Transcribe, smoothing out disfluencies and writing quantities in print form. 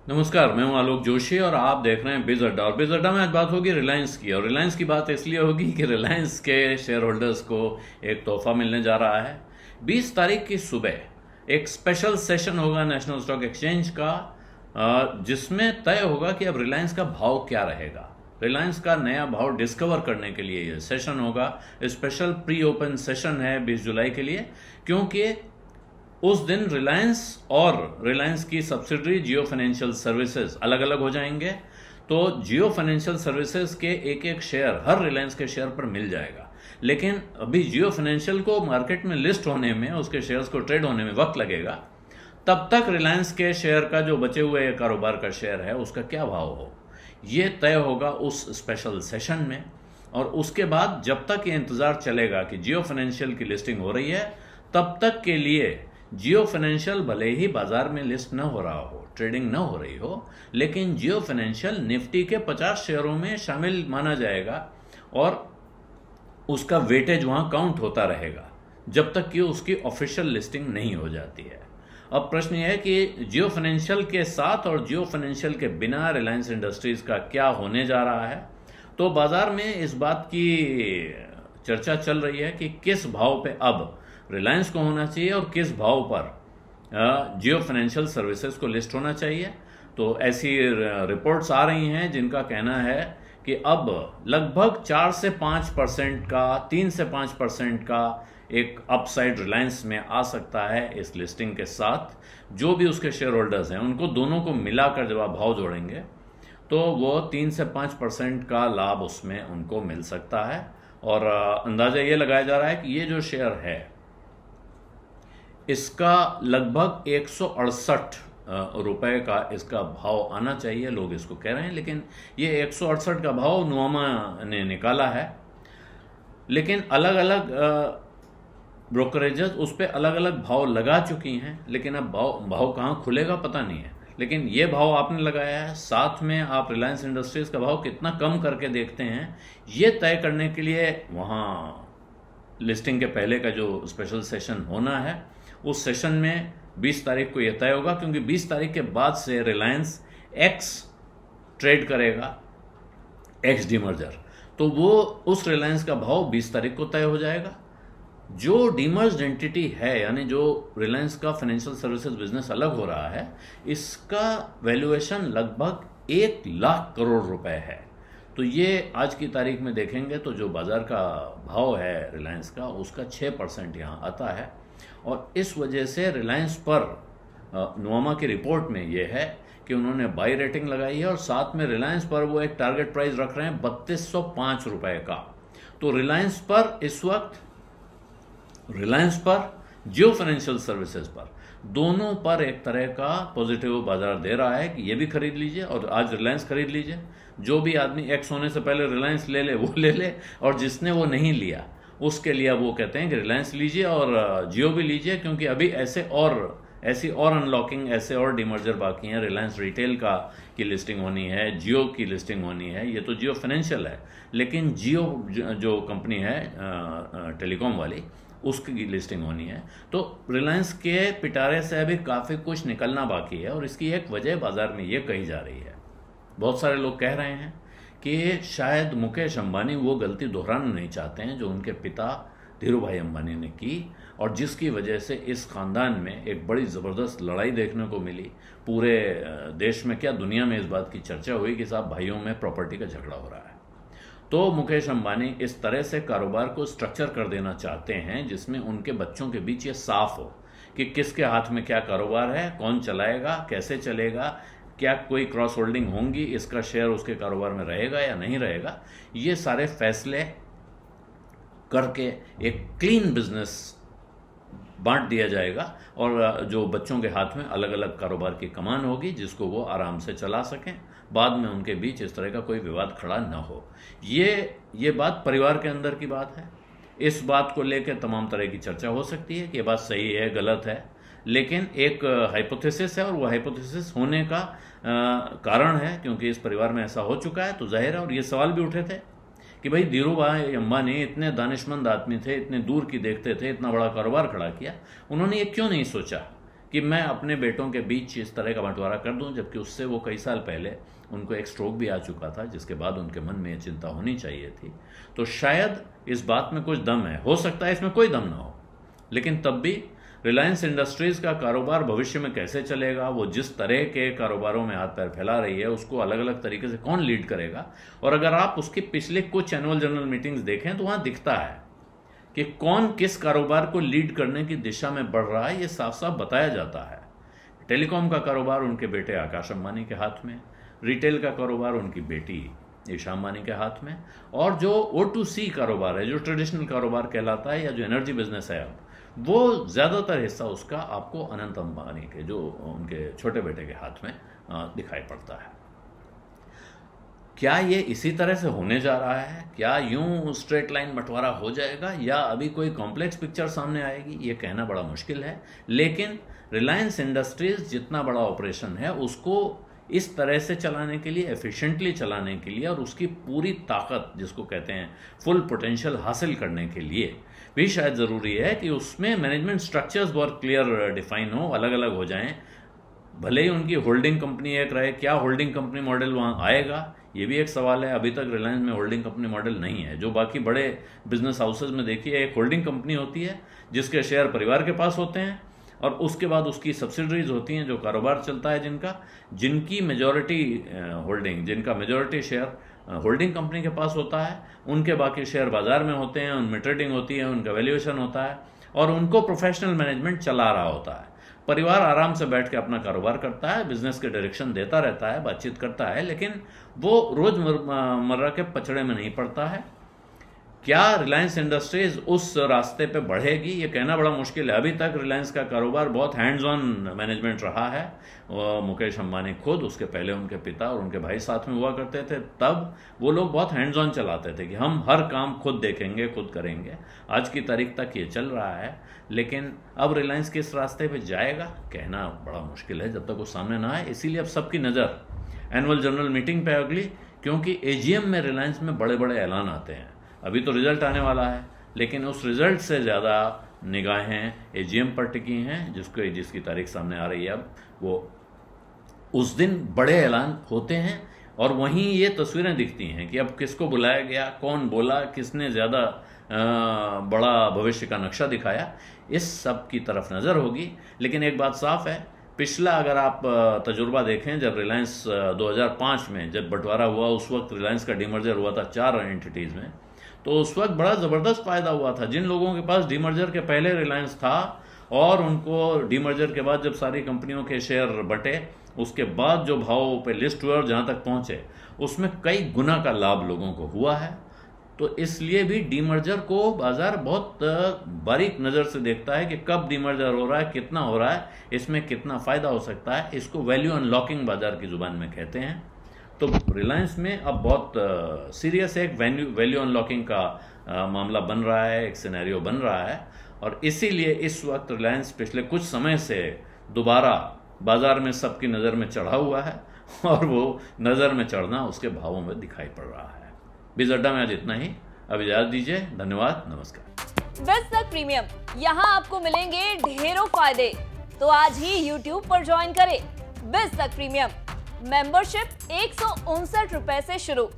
नमस्कार, मैं हूं आलोक जोशी और आप देख रहे हैं बिज अड्डा। और बिज अड्डा में आज बात होगी रिलायंस की। और रिलायंस की बात इसलिए होगी कि रिलायंस के शेयर होल्डर्स को एक तोहफा मिलने जा रहा है। 20 तारीख की सुबह एक स्पेशल सेशन होगा नेशनल स्टॉक एक्सचेंज का, जिसमें तय होगा कि अब रिलायंस का भाव क्या रहेगा। रिलायंस का नया भाव डिस्कवर करने के लिए यह सेशन होगा। स्पेशल प्री ओपन सेशन है 20 जुलाई के लिए, क्योंकि उस दिन रिलायंस और रिलायंस की सब्सिडरी जियो फाइनेंशियल सर्विसेज अलग अलग हो जाएंगे। तो जियो फाइनेंशियल सर्विसेज के एक एक शेयर हर रिलायंस के शेयर पर मिल जाएगा। लेकिन अभी जियो फाइनेंशियल को मार्केट में लिस्ट होने में, उसके शेयर्स को ट्रेड होने में वक्त लगेगा। तब तक रिलायंस के शेयर का जो बचे हुए कारोबार का शेयर है उसका क्या भाव हो, ये तय होगा उस स्पेशल सेशन में। और उसके बाद जब तक ये इंतजार चलेगा कि जियो फाइनेंशियल की लिस्टिंग हो रही है, तब तक के लिए जियो फाइनेंशियल भले ही बाजार में लिस्ट न हो रहा हो, ट्रेडिंग न हो रही हो, लेकिन जियो फाइनेंशियल निफ्टी के 50 शेयरों में शामिल माना जाएगा और उसका वेटेज वहां काउंट होता रहेगा जब तक कि उसकी ऑफिशियल लिस्टिंग नहीं हो जाती है। अब प्रश्न यह है कि जियो फाइनेंशियल के साथ और जियो फाइनेंशियल के बिना रिलायंस इंडस्ट्रीज का क्या होने जा रहा है। तो बाजार में इस बात की चर्चा चल रही है कि किस भाव पे अब रिलायंस को होना चाहिए और किस भाव पर जियो फाइनेंशियल सर्विसेज को लिस्ट होना चाहिए। तो ऐसी रिपोर्ट्स आ रही हैं जिनका कहना है कि अब लगभग 4 से 5% का, 3 से 5% का एक अपसाइड रिलायंस में आ सकता है इस लिस्टिंग के साथ। जो भी उसके शेयर होल्डर्स हैं उनको दोनों को मिलाकर जब आप भाव जोड़ेंगे तो वो 3 से 5% का लाभ उसमें उनको मिल सकता है। और अंदाजा ये लगाया जा रहा है कि ये जो शेयर है इसका लगभग 168 रुपए का इसका भाव आना चाहिए, लोग इसको कह रहे हैं। लेकिन ये 168 का भाव नुआमा ने निकाला है, लेकिन अलग अलग ब्रोकरेजेस उस पर अलग अलग भाव लगा चुकी हैं। लेकिन अब भाव कहाँ खुलेगा पता नहीं है। लेकिन ये भाव आपने लगाया है, साथ में आप रिलायंस इंडस्ट्रीज का भाव कितना कम करके देखते हैं, ये तय करने के लिए वहाँ लिस्टिंग के पहले का जो स्पेशल सेशन होना है, उस सेशन में 20 तारीख को यह तय होगा। क्योंकि 20 तारीख के बाद से रिलायंस एक्स ट्रेड करेगा, एक्स डीमर्जर, तो वो उस रिलायंस का भाव 20 तारीख को तय हो जाएगा। जो डीमर्ज्ड एंटिटी है, यानी जो रिलायंस का फाइनेंशियल सर्विसेज बिजनेस अलग हो रहा है, इसका वैल्यूएशन लगभग 1 लाख करोड़ रुपए है। तो ये आज की तारीख में देखेंगे तो जो बाजार का भाव है रिलायंस का, उसका 6% यहाँ आता है। और इस वजह से रिलायंस पर नुआमा की रिपोर्ट में यह है कि उन्होंने बाई रेटिंग लगाई है और साथ में रिलायंस पर वो एक टारगेट प्राइस रख रहे हैं 3205 रुपए का। तो रिलायंस पर इस वक्त, रिलायंस पर, जियो फाइनेंशियल सर्विसेज पर, दोनों पर एक तरह का पॉजिटिव बाजार दे रहा है कि ये भी खरीद लीजिए और आज रिलायंस खरीद लीजिए। जो भी आदमी एक्स होने से पहले रिलायंस ले ले वो ले ले, और जिसने वो नहीं लिया उसके लिए वो कहते हैं कि रिलायंस लीजिए और जियो भी लीजिए, क्योंकि अभी ऐसी और अनलॉकिंग, ऐसे और डिमर्जर बाकी हैं। रिलायंस रिटेल का की लिस्टिंग होनी है, जियो की लिस्टिंग होनी है। ये तो जियो फाइनेंशियल है, लेकिन जियो जो कंपनी है टेलीकॉम वाली, उसकी लिस्टिंग होनी है। तो रिलायंस के पिटारे से अभी काफ़ी कुछ निकलना बाकी है और इसकी एक वजह बाजार में ये कही जा रही है। बहुत सारे लोग कह रहे हैं कि शायद मुकेश अंबानी वो गलती दोहराना नहीं चाहते हैं जो उनके पिता धीरूभाई अंबानी ने की, और जिसकी वजह से इस खानदान में एक बड़ी ज़बरदस्त लड़ाई देखने को मिली। पूरे देश में, क्या दुनिया में, इस बात की चर्चा हुई कि साहब भाइयों में प्रॉपर्टी का झगड़ा हो रहा है। तो मुकेश अंबानी इस तरह से कारोबार को स्ट्रक्चर कर देना चाहते हैं जिसमें उनके बच्चों के बीच ये साफ हो कि किसके हाथ में क्या कारोबार है, कौन चलाएगा, कैसे चलेगा, क्या कोई क्रॉस होल्डिंग होंगी, इसका शेयर उसके कारोबार में रहेगा या नहीं रहेगा। ये सारे फैसले करके एक क्लीन बिजनेस बांट दिया जाएगा और जो बच्चों के हाथ में अलग अलग कारोबार की कमान होगी जिसको वो आराम से चला सकें, बाद में उनके बीच इस तरह का कोई विवाद खड़ा न हो। ये बात परिवार के अंदर की बात है। इस बात को लेकर तमाम तरह की चर्चा हो सकती है कि ये बात सही है, गलत है, लेकिन एक हाइपोथेसिस है और वो हाइपोथेसिस होने का कारण है क्योंकि इस परिवार में ऐसा हो चुका है। तो जाहिर है, और ये सवाल भी उठे थे कि भाई धीरूभाई अंबानी इतने दानिशमंद आदमी थे, इतने दूर की देखते थे, इतना बड़ा कारोबार खड़ा किया, उन्होंने ये क्यों नहीं सोचा कि मैं अपने बेटों के बीच इस तरह का बंटवारा कर दूं, जबकि उससे वो कई साल पहले उनको एक स्ट्रोक भी आ चुका था, जिसके बाद उनके मन में ये चिंता होनी चाहिए थी। तो शायद इस बात में कुछ दम है, हो सकता है इसमें कोई दम ना हो, लेकिन तब भी रिलायंस इंडस्ट्रीज का कारोबार भविष्य में कैसे चलेगा, वो जिस तरह के कारोबारों में हाथ पैर फैला रही है उसको अलग अलग तरीके से कौन लीड करेगा। और अगर आप उसके पिछले कुछ एनुअल जनरल मीटिंग्स देखें तो वहां दिखता है कि कौन किस कारोबार को लीड करने की दिशा में बढ़ रहा है, ये साफ साफ बताया जाता है। टेलीकॉम का कारोबार उनके बेटे आकाश अंबानी के हाथ में, रिटेल का कारोबार उनकी बेटी ईशा अंबानी के हाथ में, और जो O2C कारोबार है, जो ट्रेडिशनल कारोबार कहलाता है या जो एनर्जी बिजनेस है, अब वो ज़्यादातर हिस्सा उसका आपको अनंत अंबानी के, जो उनके छोटे बेटे के हाथ में दिखाई पड़ता है। क्या ये इसी तरह से होने जा रहा है? क्या यूं स्ट्रेट लाइन बंटवारा हो जाएगा या अभी कोई कॉम्प्लेक्स पिक्चर सामने आएगी? ये कहना बड़ा मुश्किल है, लेकिन रिलायंस इंडस्ट्रीज जितना बड़ा ऑपरेशन है उसको इस तरह से चलाने के लिए, एफिशिएंटली चलाने के लिए और उसकी पूरी ताकत जिसको कहते हैं फुल पोटेंशियल हासिल करने के लिए भी शायद ज़रूरी है कि उसमें मैनेजमेंट स्ट्रक्चर्स बहुत क्लियर डिफाइन हो, अलग अलग हो जाएं। भले ही उनकी होल्डिंग कंपनी एक रहे, क्या होल्डिंग कंपनी मॉडल वहाँ आएगा ये भी एक सवाल है। अभी तक रिलायंस में होल्डिंग कंपनी मॉडल नहीं है। जो बाकी बड़े बिजनेस हाउसेज में देखिए, एक होल्डिंग कंपनी होती है जिसके शेयर परिवार के पास होते हैं और उसके बाद उसकी सब्सिडरीज होती हैं जो कारोबार चलता है, जिनकी मेजॉरिटी होल्डिंग, जिनका मेजॉरिटी शेयर होल्डिंग कंपनी के पास होता है, उनके बाकी शेयर बाजार में होते हैं, उनमें ट्रेडिंग होती है, उनका वैल्यूएशन होता है और उनको प्रोफेशनल मैनेजमेंट चला रहा होता है। परिवार आराम से बैठ के अपना कारोबार करता है, बिजनेस के डायरेक्शन देता रहता है, बातचीत करता है, लेकिन वो रोजमर्रा के पचड़े में नहीं पड़ता है। क्या रिलायंस इंडस्ट्रीज उस रास्ते पे बढ़ेगी? ये कहना बड़ा मुश्किल है। अभी तक रिलायंस का कारोबार बहुत हैंड्स ऑन मैनेजमेंट रहा है। मुकेश अंबानी खुद, उसके पहले उनके पिता और उनके भाई साथ में हुआ करते थे, तब वो लोग बहुत हैंड्स ऑन चलाते थे कि हम हर काम खुद देखेंगे, खुद करेंगे। आज की तारीख तक ये चल रहा है, लेकिन अब रिलायंस किस रास्ते पे जाएगा कहना बड़ा मुश्किल है जब तक वो सामने ना आए। इसीलिए अब सबकी नज़र एनुअल जनरल मीटिंग पे अगली, क्योंकि AGM में रिलायंस में बड़े बड़े ऐलान आते हैं। अभी तो रिजल्ट आने वाला है, लेकिन उस रिजल्ट से ज़्यादा निगाहें AGM पर टिकी हैं, जिसकी तारीख सामने आ रही है। अब वो उस दिन बड़े ऐलान होते हैं और वहीं ये तस्वीरें दिखती हैं कि अब किसको बुलाया गया, कौन बोला, किसने ज़्यादा बड़ा भविष्य का नक्शा दिखाया, इस सब की तरफ नज़र होगी। लेकिन एक बात साफ है, पिछला अगर आप तजुर्बा देखें, जब रिलायंस 2005 में जब बंटवारा हुआ, उस वक्त रिलायंस का डीमर्जर हुआ था 4 एंटिटीज़ में, तो उस वक्त बड़ा ज़बरदस्त फ़ायदा हुआ था। जिन लोगों के पास डीमर्जर के पहले रिलायंस था और उनको डीमर्जर के बाद जब सारी कंपनियों के शेयर बटे, उसके बाद जो भाव पे लिस्ट हुए और जहाँ तक पहुँचे, उसमें कई गुना का लाभ लोगों को हुआ है। तो इसलिए भी डीमर्जर को बाजार बहुत बारीक नज़र से देखता है कि कब डीमर्जर हो रहा है, कितना हो रहा है, इसमें कितना फ़ायदा हो सकता है। इसको वैल्यू अनलॉकिंग बाजार की ज़ुबान में कहते हैं। तो रिलायंस में अब बहुत सीरियस एक वैल्यू अनलॉकिंग का मामला बन रहा है, एक सिनेरियो बन रहा है, और इसीलिए इस वक्त रिलायंस पिछले कुछ समय से दोबारा बाजार में सबकी नज़र में चढ़ा हुआ है और वो नज़र में चढ़ना उसके भावों में दिखाई पड़ रहा है। बीज अड्डा में आज इतना ही। अब इजाजत दीजिए, धन्यवाद, नमस्कार। बिज तक प्रीमियम, यहाँ आपको मिलेंगे ढेरों फायदे, तो आज ही YouTube पर ज्वाइन करें। बिज तक प्रीमियम मेंबरशिप 159 रुपए से शुरू।